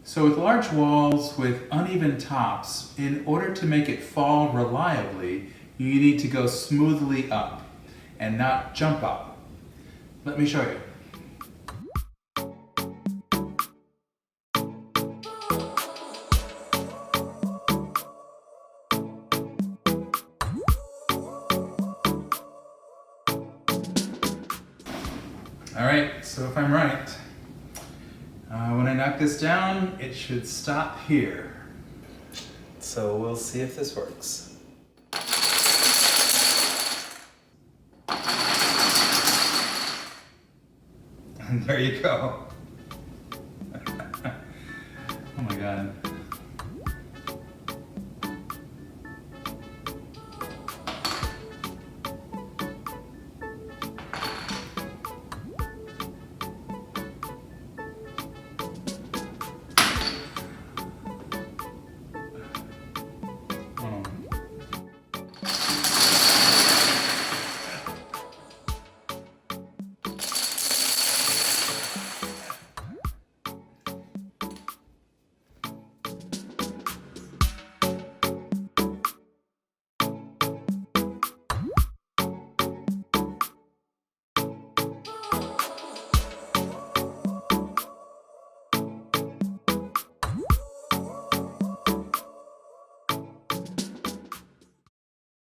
So with large walls with uneven tops, in order to make it fall reliably, you need to go smoothly up and not jump up. Let me show you. All right, so if I'm right, when I knock this down, it should stop here. So we'll see if this works. And there you go. Oh my God.